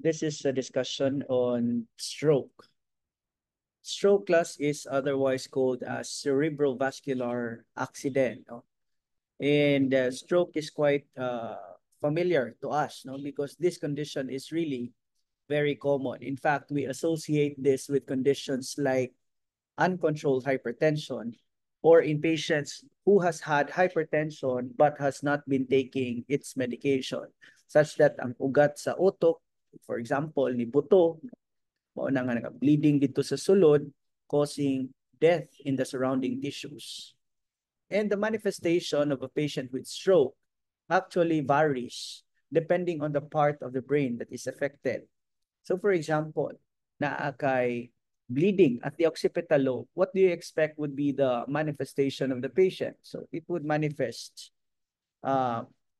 This is a discussion on stroke. Stroke class is otherwise called as cerebrovascular accident. No? And stroke is quite familiar to us, no? Because this condition is really very common. In fact, we associate this with conditions like uncontrolled hypertension or in patients who has had hypertension but has not been taking its medication, such that ang ugat sa utok, for example, ni buto, mao na nga bleeding dito sa sulod, causing death in the surrounding tissues. And the manifestation of a patient with stroke actually varies depending on the part of the brain that is affected. So for example, naa kay bleeding at the occipital lobe, what do you expect would be the manifestation of the patient? So it would manifest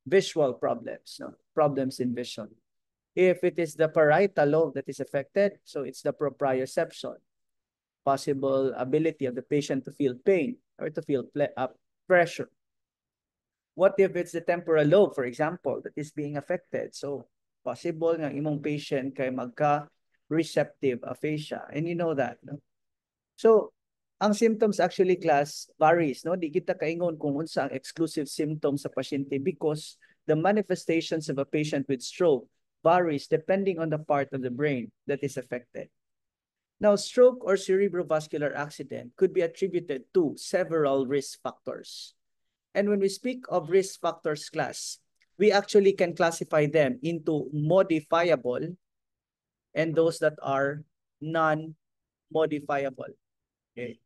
visual problems, no? Problems in vision. If it is the parietal lobe that is affected, so it's the proprioception, possible ability of the patient to feel pain or to feel pressure. What if it's the temporal lobe, for example, that is being affected? So possible ng imong patient kay magka-receptive aphasia. And you know that, no? So ang symptoms actually class varies, no? Di kita kaingon kung unsa ang exclusive symptoms sa pasyente because the manifestations of a patient with stroke varies depending on the part of the brain that is affected. Now, stroke or cerebrovascular accident could be attributed to several risk factors. And when we speak of risk factors class, we actually can classify them into modifiable and those that are non-modifiable. Okay.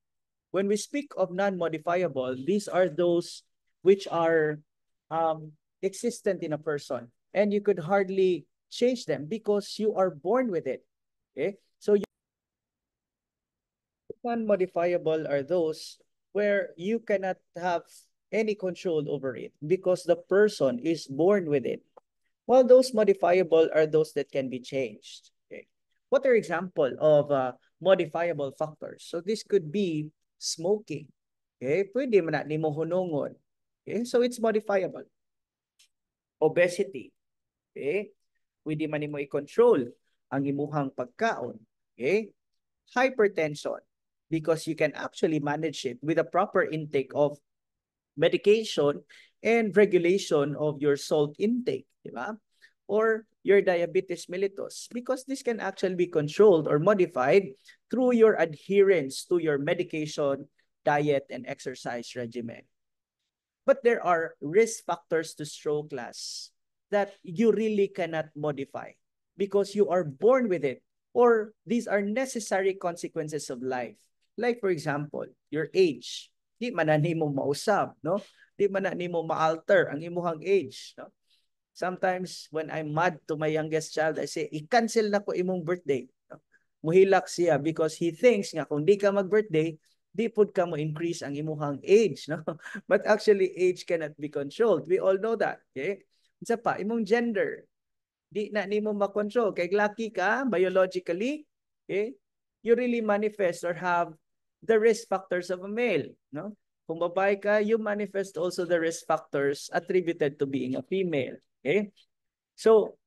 When we speak of non-modifiable, these are those which are existent in a person and you could hardly change them because you are born with it. Okay. So non-modifiable are those where you cannot have any control over it because the person is born with it. While those modifiable are those that can be changed. Okay. What are example of modifiable factors? So this could be smoking. Okay, pwede man na nimo hunungon. Okay, so it's modifiable. Obesity. Okay, pwede man nimo i-control ang imuhang pagkaon. Okay, hypertension, because you can actually manage it with a proper intake of medication and regulation of your salt intake, di ba? Or your diabetes mellitus, because this can actually be controlled or modified through your adherence to your medication, diet, and exercise regimen. But there are risk factors to stroke class that you really cannot modify because you are born with it, or these are necessary consequences of life. Like for example, your age. Di man na nimo mausab, no? Di man na nimo ma-alter ang imuhang age, no? Sometimes when I'm mad to my youngest child, I say, i-cancel na ko imong birthday. No? Muhilak siya because he thinks nga kung di ka mag-birthday, di pud ka mo increase ang imuhang age, no? But actually age cannot be controlled. We all know that, okay? Isa pa, imong gender, di na nimo ma-control kay lucky ka biologically, okay? You really manifest or have the risk factors of a male, no? Kung babae ka, you manifest also the risk factors attributed to being a female, okay? So,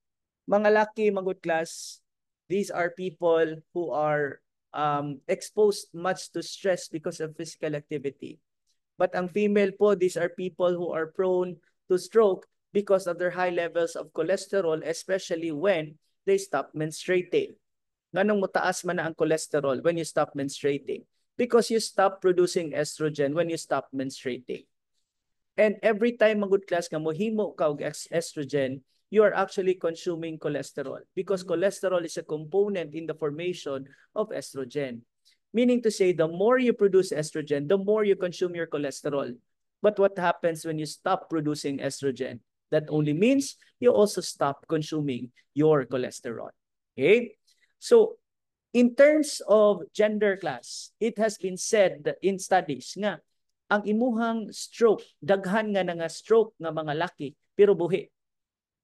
mga laki, mga good class, these are people who are exposed much to stress because of physical activity. But ang female po, these are people who are prone to stroke because of their high levels of cholesterol, especially when they stop menstruating. Nganong mataas man na ang cholesterol when you stop menstruating? Because you stop producing estrogen when you stop menstruating. And every time mga good class nga mohimo ka og estrogen, you are actually consuming cholesterol because cholesterol is a component in the formation of estrogen. Meaning to say, the more you produce estrogen, the more you consume your cholesterol. But what happens when you stop producing estrogen? That only means you also stop consuming your cholesterol. Okay? So, in terms of gender class, it has been said in studies nga ang imuhang stroke, daghan nga nga stroke nga mga laki, pero buhi.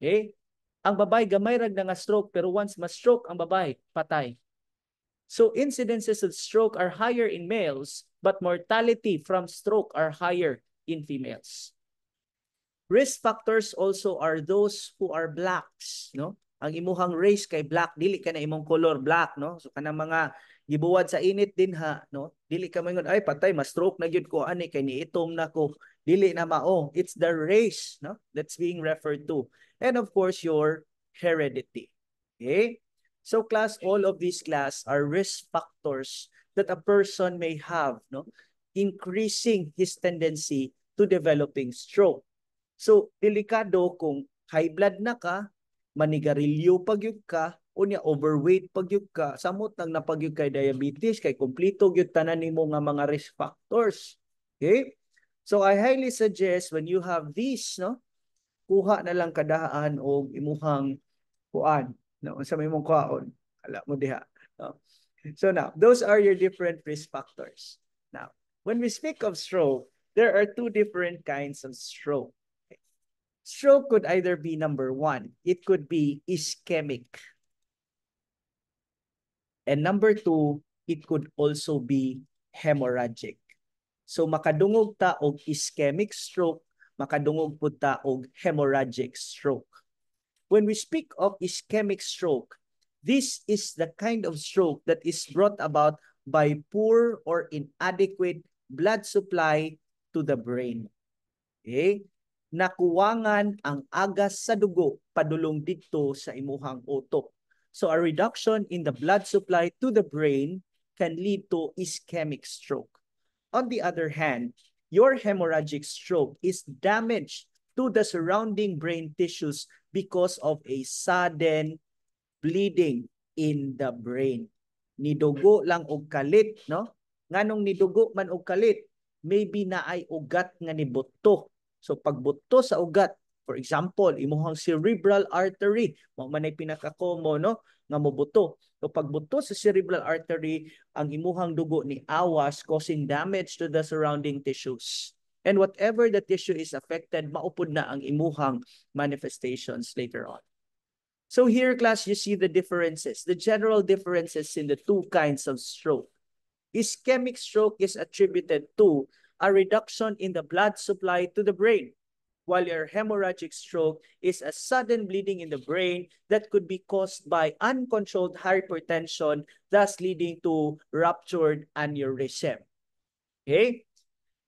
Okay? Ang babae, gamay rag nga stroke, pero once ma-stroke ang babae, patay. So incidences of stroke are higher in males, but mortality from stroke are higher in females. Risk factors also are those who are blacks, no? ang imuhang race kay black, dili ka na imong color black, no? So kanang mga gibuwad sa init din ha, no? Dili ka moingon ay patay ma-stroke na gyud ko ani kay niitom na ko. Dili na mao. It's the race, no? That's being referred to. And of course your heredity. Okay? So class, all of these class are risk factors that a person may have, no? Increasing his tendency to developing stroke. So delikado kung high blood na ka, manigarilyo pagyud ka, unya overweight pagyud ka, samot nang napagyud kay diabetes, kay kompleto gyud tanan nimo nga mga risk factors. Okay? So I highly suggest when you have these, no, kuha na lang kadahaan og imuhang kuan, no, sa imong kuhaon. Ala mo diha. No? So now, those are your different risk factors. Now, when we speak of stroke, there are two different kinds of stroke. Stroke could either be number one, it could be ischemic. And number two, it could also be hemorrhagic. So makadungog ta og ischemic stroke, makadungog pud ta og hemorrhagic stroke. When we speak of ischemic stroke, this is the kind of stroke that is brought about by poor or inadequate blood supply to the brain. Okay? Nakuwangan ang agas sa dugo padulong dito sa imuhang utok. So a reduction in the blood supply to the brain can lead to ischemic stroke. On the other hand, your hemorrhagic stroke is damage to the surrounding brain tissues because of a sudden bleeding in the brain. Nidugo lang og kalit, no? Nganong nidugo man og kalit, maybe na ay ugat nga nibuto. So pagbuto sa ugat, for example, imuhang cerebral artery, mo man ay pinaka-common, no, nga mobuto. So pagbuto sa cerebral artery, ang imuhang dugo ni awas, causing damage to the surrounding tissues. And whatever the tissue is affected, maupod na ang imuhang manifestations later on. So here, class, you see the differences, the general differences in the two kinds of stroke. Ischemic stroke is attributed to a reduction in the blood supply to the brain, while your hemorrhagic stroke is a sudden bleeding in the brain that could be caused by uncontrolled hypertension, thus leading to ruptured aneurysm. Okay?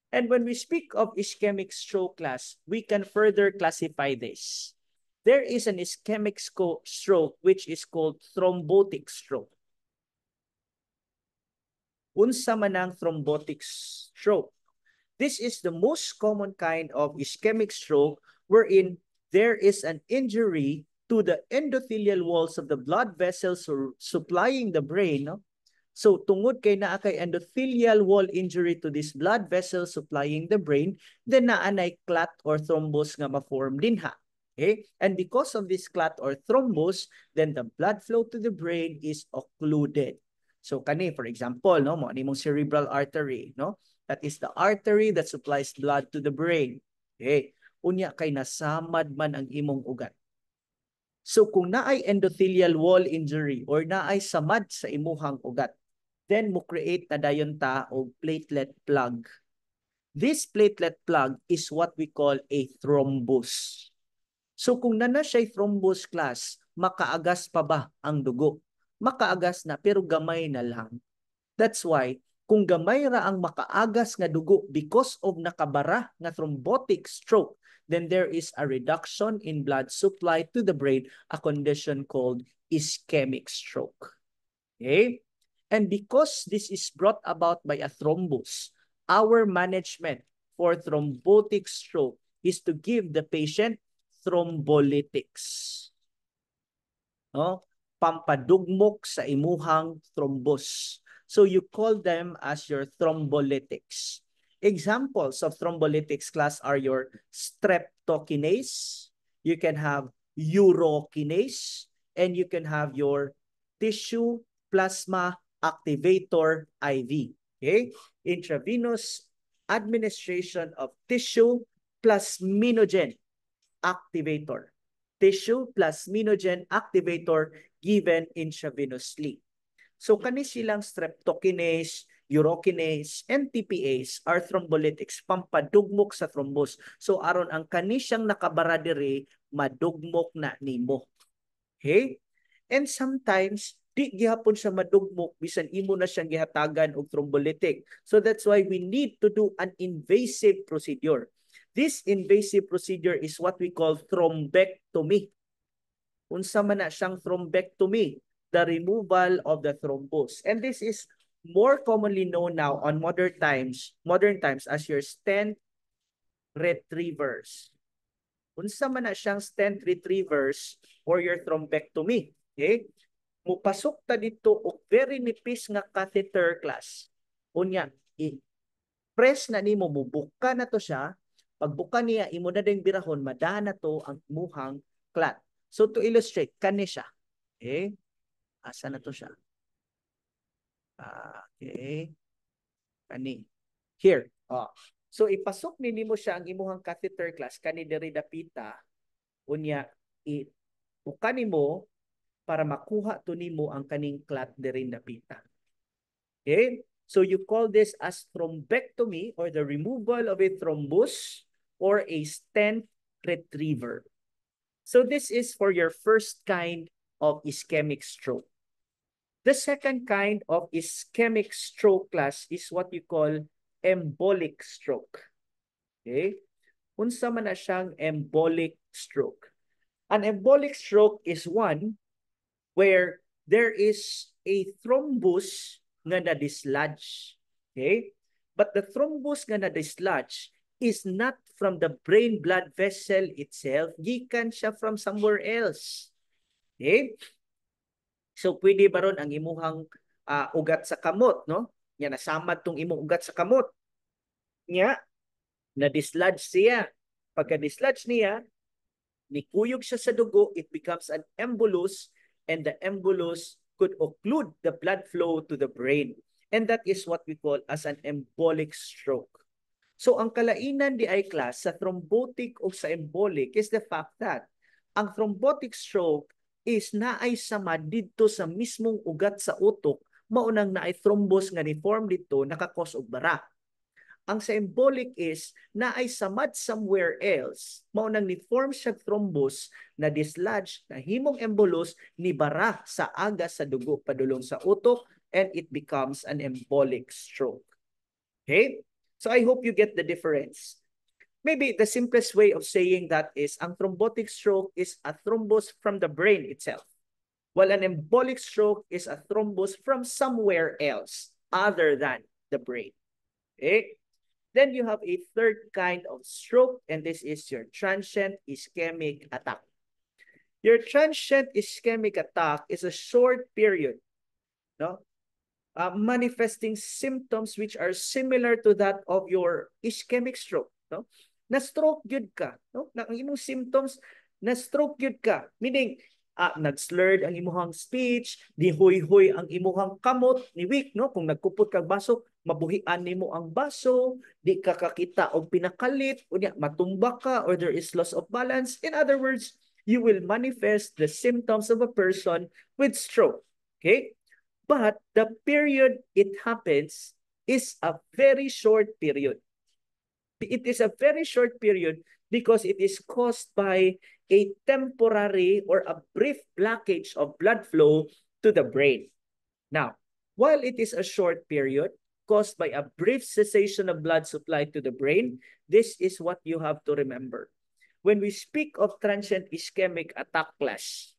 And when we speak of ischemic stroke, class, we can further classify this. There is an ischemic stroke which is called thrombotic stroke. Unsa man ang thrombotic stroke? This is the most common kind of ischemic stroke wherein there is an injury to the endothelial walls of the blood vessels supplying the brain. No? So tungod kay naa kay endothelial wall injury to this blood vessel supplying the brain, then naanay clot or thrombus nga ma-form dinha. Okay? And because of this clot or thrombus, then the blood flow to the brain is occluded. So kani, for example, no, mo nimong cerebral artery, no? That is the artery that supplies blood to the brain. Okay. Unya kay nasamad man ang imong ugat. So kung naay endothelial wall injury or naay samad sa imuhang ugat, then mo create na dayon ta og platelet plug. This platelet plug is what we call a thrombus. So kung nana siya thrombus, class, makaagas pa ba ang dugo? Makaagas na pero gamay na lang. That's why kung gamay ra ang makaagas nga dugo because of nakabara nga thrombotic stroke, then there is a reduction in blood supply to the brain, a condition called ischemic stroke. Okay? And because this is brought about by a thrombus, our management for thrombotic stroke is to give the patient thrombolytics. No? Pampadugmok sa imuhang thrombus. So you call them as your thrombolytics. Examples of thrombolytics, class, are your streptokinase, you can have urokinase, and you can have your tissue plasma activator IV. Okay? Intravenous administration of tissue plasminogen activator. Tissue plasminogen activator given intravenously. So kani silang streptokinase, urokinase, and TPase are thrombolytics, pampadugmok sa thrombus. So aron ang kani siyang nakabara diri, madugmok na nimo. Okay? And sometimes, di gihapon siya madugmok, bisan imo na siyang gihatagan og thrombolytic. So that's why we need to do an invasive procedure. This invasive procedure is what we call thrombectomy. Unsa man na siyang thrombectomy, the removal of the thrombus. And this is more commonly known now on modern times as your stent retrievers. Unsa man na siyang stent retrievers or your thrombectomy. Okay? Mupasok ta dito og very nipis nga catheter class. Unya, i-press na nimo, mubuka na to siya. Pagbuka niya, imo na ding birahon, madaan na to ang imuhang clot. So to illustrate, kani siya. Okay? Asa na to siya? Okay. Kani. Here. Oh. So ipasok ni nimo siya ang imuhang catheter class, kani diri dapita. Unya, buka nimo para makuha to nimo ang kaning clot diri dapita. Okay? So you call this as thrombectomy or the removal of a thrombus or a stent retriever. So this is for your first kind of ischemic stroke. The second kind of ischemic stroke class is what you call embolic stroke. Okay? Unsa man na siyang embolic stroke? An embolic stroke is one where there is a thrombus nga na-dislodge. Okay? But the thrombus nga na-dislodge is not from the brain blood vessel itself, gikan siya from somewhere else. Okay? So pwede ba ron ang imuhang ugat sa kamot, no? Nya nasamad tong imong ugat sa kamot. Nya na-dislodge siya. Pagka-dislodge niya, nikuyog siya sa dugo, it becomes an embolus, and the embolus could occlude the blood flow to the brain. And that is what we call as an embolic stroke. So ang kalainan di ay class sa thrombotic o sa embolic is the fact that ang thrombotic stroke is naay samad dito sa mismong ugat sa utok, maunang naay thrombus nga ni-form dito, nakakos og bara. Ang sa embolic is naay samad somewhere else, maunang ni-form siya thrombus na dislodge, na himong embolus ni bara sa aga sa dugo padulong sa utok, and it becomes an embolic stroke. Okay? So I hope you get the difference. Maybe the simplest way of saying that is ang thrombotic stroke is a thrombus from the brain itself, while an embolic stroke is a thrombus from somewhere else other than the brain. Okay? Then you have a third kind of stroke, and this is your transient ischemic attack. Your transient ischemic attack is a short period, no? Manifesting symptoms which are similar to that of your ischemic stroke, no? Na-stroke yun ka, no? Ang imong symptoms, na-stroke yun ka. Meaning, nag-slurred ang imuhang speech, dihoy-hoy ang imuhang kamot, ni weak, no? Kung nagkupot kag baso, mabuhian nimo ang baso, di ka kakita og pinakalit, unya matumba ka, or there is loss of balance. In other words, you will manifest the symptoms of a person with stroke. Okay? But the period it happens is a very short period. It is a very short period because it is caused by a temporary or a brief blockage of blood flow to the brain. Now, while it is a short period caused by a brief cessation of blood supply to the brain, this is what you have to remember. When we speak of transient ischemic attack class,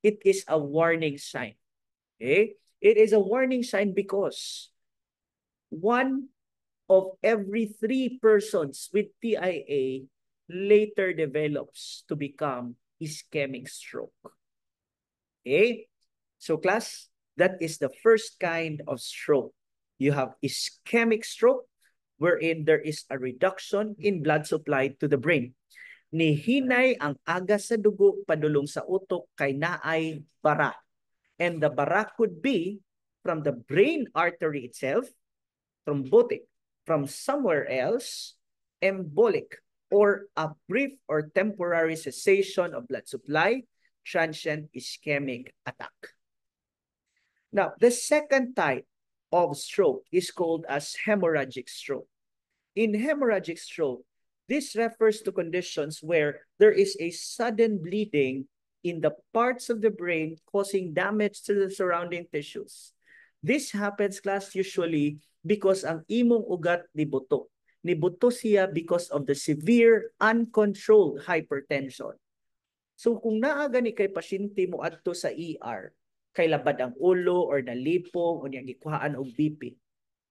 it is a warning sign. Okay? It is a warning sign because 1 of every 3 persons with TIA later develops to become ischemic stroke. Okay? So class, that is the first kind of stroke. You have ischemic stroke, wherein there is a reduction in blood supply to the brain. Nihinay ang aga sa dugo padulong sa utok kay naay bara. And the bara could be from the brain artery itself, thrombotic, from somewhere else, embolic, or a brief or temporary cessation of blood supply, transient ischemic attack. Now, the second type of stroke is called as hemorrhagic stroke. In hemorrhagic stroke, this refers to conditions where there is a sudden bleeding in the parts of the brain causing damage to the surrounding tissues. This happens, class, usually because ang imong ugat ni buto. Ni buto siya because of the severe uncontrolled hypertension. So kung naaga ni kay pasyente mo adto sa ER, kay labad ang ulo or nalipong o niyang gikuhaan og BP.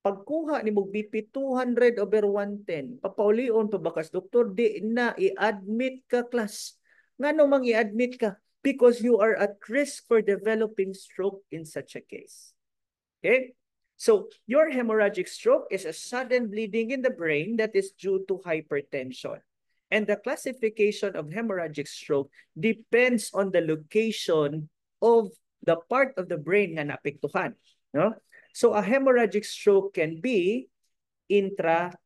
Pagkuha ni mong BP 200/110, papaulion pa bakas doktor, di na i-admit ka, class. Ngano mang i-admit ka? Because you are at risk for developing stroke in such a case. Okay? So, your hemorrhagic stroke is a sudden bleeding in the brain that is due to hypertension. And the classification of hemorrhagic stroke depends on the location of the part of the brain nga naapektuhan. No? So, a hemorrhagic stroke can be intracerebral.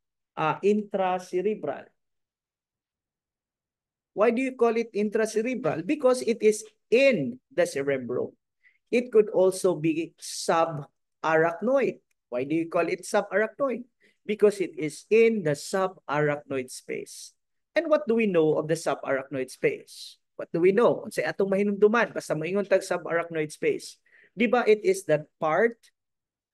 Why do you call it intracerebral? Because it is in the cerebrum. It could also be subarachnoid. Why do you call it subarachnoid? Because it is in the subarachnoid space. And what do we know of the subarachnoid space? What do we know? Kung sa atong mahinumduman, basta moingon tag subarachnoid space. Di ba it is that part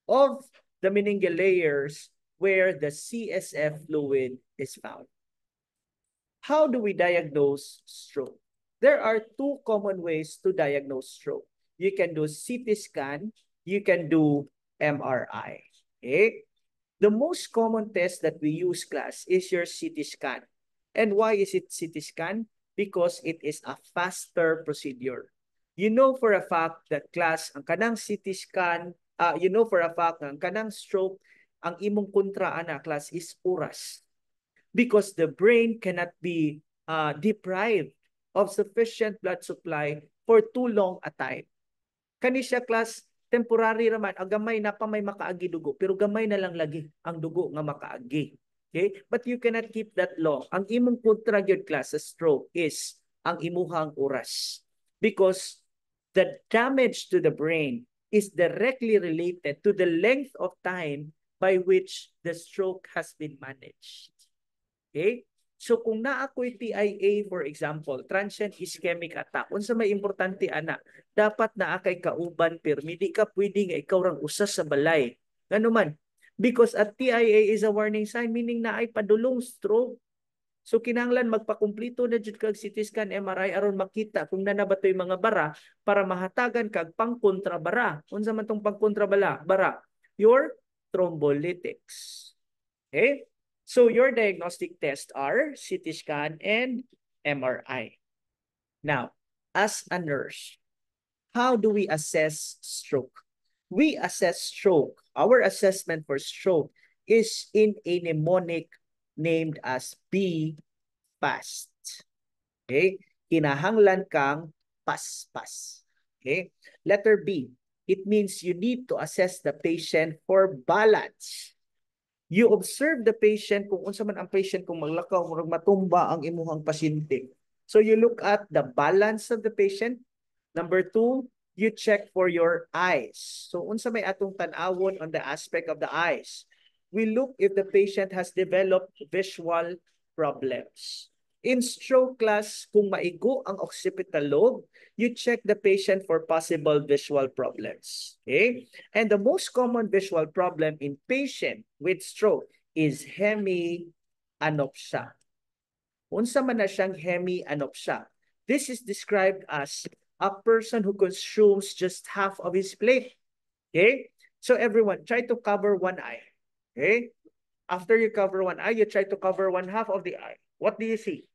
of the meningeal layers where the CSF fluid is found? How do we diagnose stroke? There are two common ways to diagnose stroke. You can do CT scan, you can do MRI. Okay? The most common test that we use, class, is your CT scan. And why is it CT scan? Because it is a faster procedure. You know for a fact that, class, ang kanang CT scan, you know for a fact ang kanang stroke, ang imong kontra ana, class, is oras. Because the brain cannot be deprived of sufficient blood supply for too long a time. Kani siya, class, temporary raman, ang gamay na pa may makaagi dugo, pero gamay na lang lagi ang dugo nga makaagi. Okay? But you cannot keep that long. Ang imong kontra gyud, class, sa stroke is ang imuhang oras. Because the damage to the brain is directly related to the length of time by which the stroke has been managed. Okay? So kung naakoy TIA, for example, transient ischemic attack, unsa may importante ana, dapat naa kay kauban pirmi, di ka pwede nga ikaw rang usas sa balay. Ngano man? Because at TIA is a warning sign, meaning na ay padulong stroke. So kinahanglan magpakumpleto na jud kag CT scan, MRI aron makita kung nanabatoy mga bara para mahatagan kag pangkontra bara. Unsa man tong pangkontra bara? Your thrombolytics. Okay? So your diagnostic tests are CT scan and MRI. Now, as a nurse, how do we assess stroke? We assess stroke. Our assessment for stroke is in a mnemonic named as BFAST. Okay? Kinahanglan kang paspas. Okay? Letter B. It means you need to assess the patient for balance. You observe the patient kung unsa man ang patient, kung maglakaw murag matumba ang imuhang pasyente. So you look at the balance of the patient. Number 2, you check for your eyes. So unsa may atong tan-awon on the aspect of the eyes. We look if the patient has developed visual problems. In stroke, class, kung maigo ang occipital lobe, you check the patient for possible visual problems. Okay? And the most common visual problem in patient with stroke is hemianopsia. Unsa man na siyang hemianopsia? This is described as a person who consumes just half of his plate. Okay? So everyone, try to cover one eye. Okay? After you cover one eye, you try to cover one half of the eye. What do you see?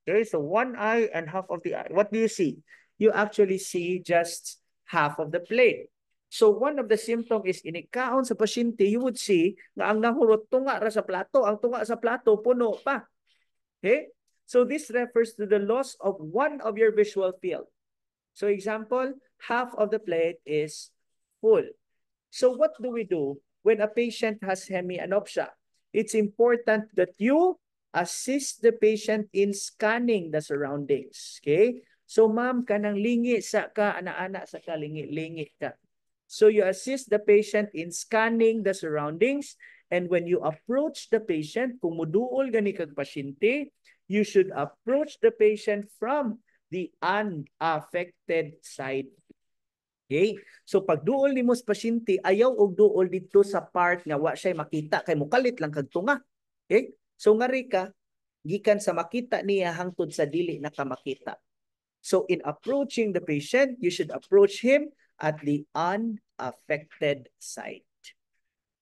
Okay, so one eye and half of the eye. What do you see? You actually see just half of the plate. So one of the symptoms is inikaon sa pasyente, you would see nga ang nahurot tunga ra sa plato, ang tunga sa plato puno pa. Okay? So this refers to the loss of one of your visual field. So example, half of the plate is full. So what do we do when a patient has hemianopsia? It's important that you assist the patient in scanning the surroundings. Okay? So ma'am, kanang lingi sa ka, ana-ana sa ka, lingi ka. So you assist the patient in scanning the surroundings, and when you approach the patient, kung muduol gani kag pasyente, you should approach the patient from the unaffected side. Okay? So pag duol nimo sa pasyente, ayaw og duol dito sa part nga wa siya makita kay mukalit lang kag tunga. Okay? So ngari ka gikan sa makita niya hangtod sa dili nakamakita. So in approaching the patient, you should approach him at the unaffected side.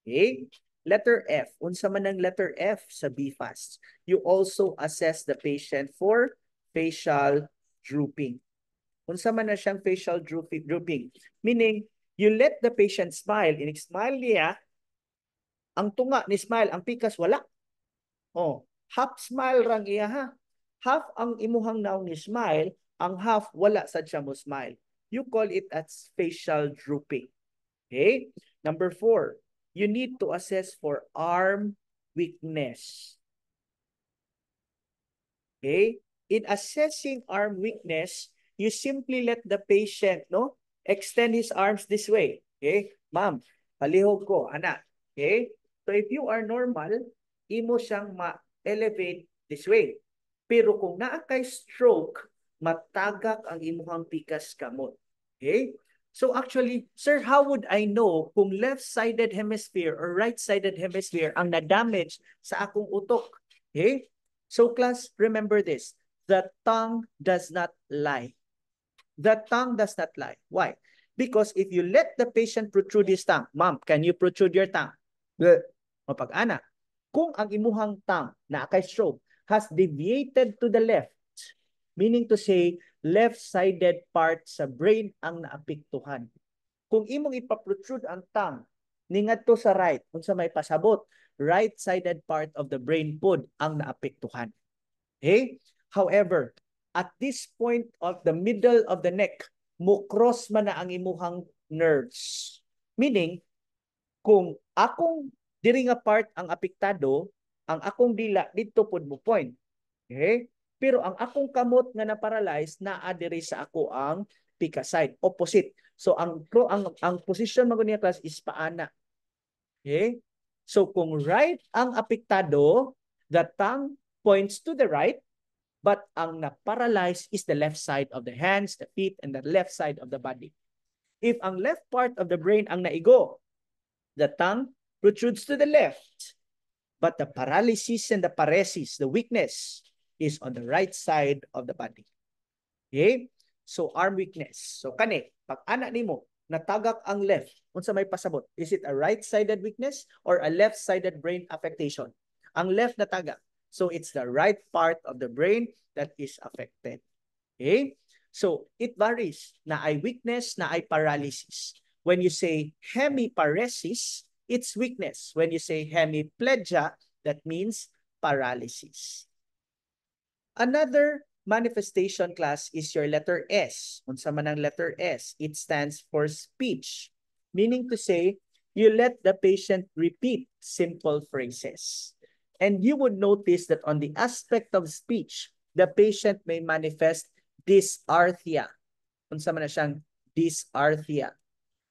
Okay? Letter F. Unsa man ang letter F sa BFAST? You also assess the patient for facial drooping. Unsa man na siyang facial drooping. Meaning, you let the patient smile. Inig-smile niya, ang tunga ni smile, ang pikas wala. Oh, half smile rang iya ha. Half ang imuhang naong ni smile, ang half wala sad siya mo smile. You call it as facial drooping. Okay? Number 4, you need to assess for arm weakness. Okay? In assessing arm weakness, you simply let the patient extend his arms this way. Okay? Ma'am, palihog ko, anak. Okay? So if you are normal, imo siyang ma-elevate this way. Pero kung naa kay stroke, matagak ang imuhang pikas kamot. Okay? So actually, sir, how would I know kung left-sided hemisphere or right-sided hemisphere ang na-damage sa akong utok? Okay? So class, remember this. The tongue does not lie. The tongue does not lie. Why? Because if you let the patient protrude his tongue, ma'am, can you protrude your tongue? Mapag-ana. Kung ang imuhang tongue na kay stroke has deviated to the left, meaning to say, left-sided part sa brain ang naapektuhan. Kung imong ipaprotrude ang tongue, ningadto sa right, kung sa may pasabot, right-sided part of the brain pod ang naapektuhan. Okay? However, at this point of the middle of the neck, mo-cross man na ang imuhang nerves. Meaning, kung akong diri nga part ang apektado, ang akong dila dito pod mo point. Okay? Pero ang akong kamot nga na-paralyze naa diri sa ako ang pika side, opposite. So ang position mo niya class is paana. Okay? So kung right ang apektado, the tongue points to the right, but ang na-paralyze is the left side of the hands, the feet, and the left side of the body. If ang left part of the brain ang naigo, the tongue protrudes to the left, but the paralysis and the paresis, the weakness, is on the right side of the body. Okay? So arm weakness. So kani, pag ana nimo natagak ang left, unsa may pasabot? Is it a right-sided weakness or a left-sided brain affectation? Ang left natagak. So it's the right part of the brain that is affected. Okay? So it varies. Na ay weakness, na ay paralysis. When you say hemiparesis, it's weakness. When you say hemiplegia, that means paralysis. Another manifestation class is your letter S. Unsa man ang letter S? It stands for speech. Meaning to say, you let the patient repeat simple phrases. And you would notice that on the aspect of speech, the patient may manifest dysarthria. Unsa man na siyang dysarthria?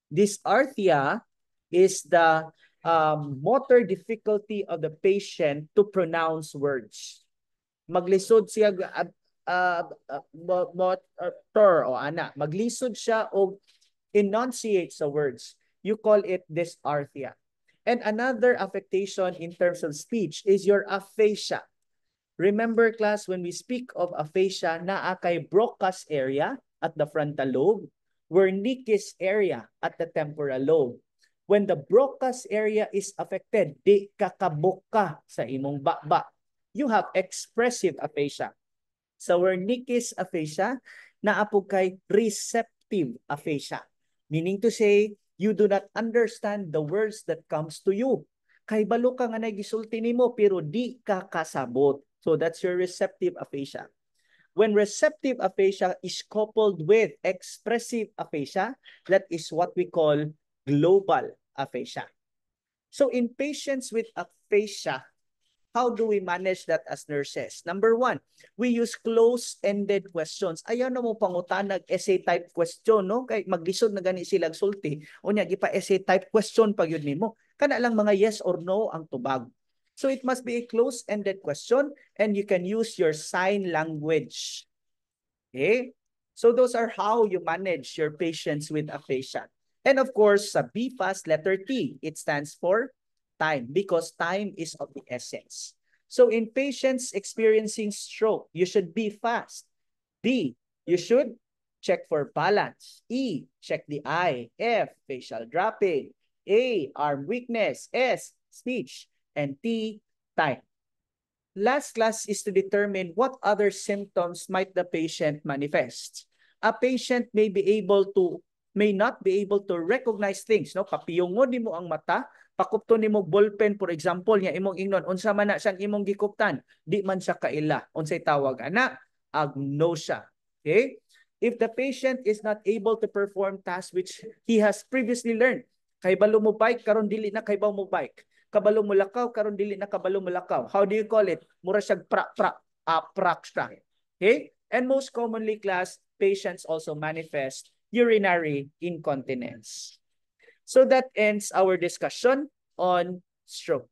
Dysarthria is the motor difficulty of the patient to pronounce words. Maglisod siya motor o ana. Maglisod siya o enunciate sa words. You call it dysarthria. And another affectation in terms of speech is your aphasia. Remember class, when we speak of aphasia, naa kay Broca's area at the frontal lobe, Wernicke's area at the temporal lobe. When the Broca's area is affected, di kakabuka sa imong bakbak. You have expressive aphasia. Sa Wernicke's aphasia, naapo kay receptive aphasia. Meaning to say, you do not understand the words that comes to you. Kay balo ka nga nagisulti nimo pero di ka kasabot. So that's your receptive aphasia. When receptive aphasia is coupled with expressive aphasia, that is what we call global aphasia. So in patients with aphasia, how do we manage that as nurses? Number 1, we use close-ended questions. Ayaw na mo pangutanag essay type question, no? Kay maglisod na gani sila sulti. O niya, gipa essay type question pag yun nimo. Kana lang mga yes or no ang tubag. So it must be a close-ended question and you can use your sign language. Okay? So those are how you manage your patients with aphasia. And of course, sa BFAST, letter T, it stands for time because time is of the essence. So in patients experiencing stroke, you should be fast. B, you should check for balance. E, check the eye. F, facial dropping. A, arm weakness. S, speech. And T, time. Last class is to determine what other symptoms might the patient manifest. A patient may not be able to recognize things, no? Papiyungon nimo ang mata, pakupton nimo ballpen for example, nya imong ingnon unsa man na siyang imong gikuptan, di man siya kaila. Unsay tawag ana? Agnosia. Okay? If the patient is not able to perform tasks which he has previously learned, kay balo mo bike karon dili na kay mo bike. Kabalo mo lakaw karon dili na kabalo mo lakaw. How do you call it? Mura siyag prakstra. Okay? And most commonly class, patients also manifest urinary incontinence. So that ends our discussion on stroke.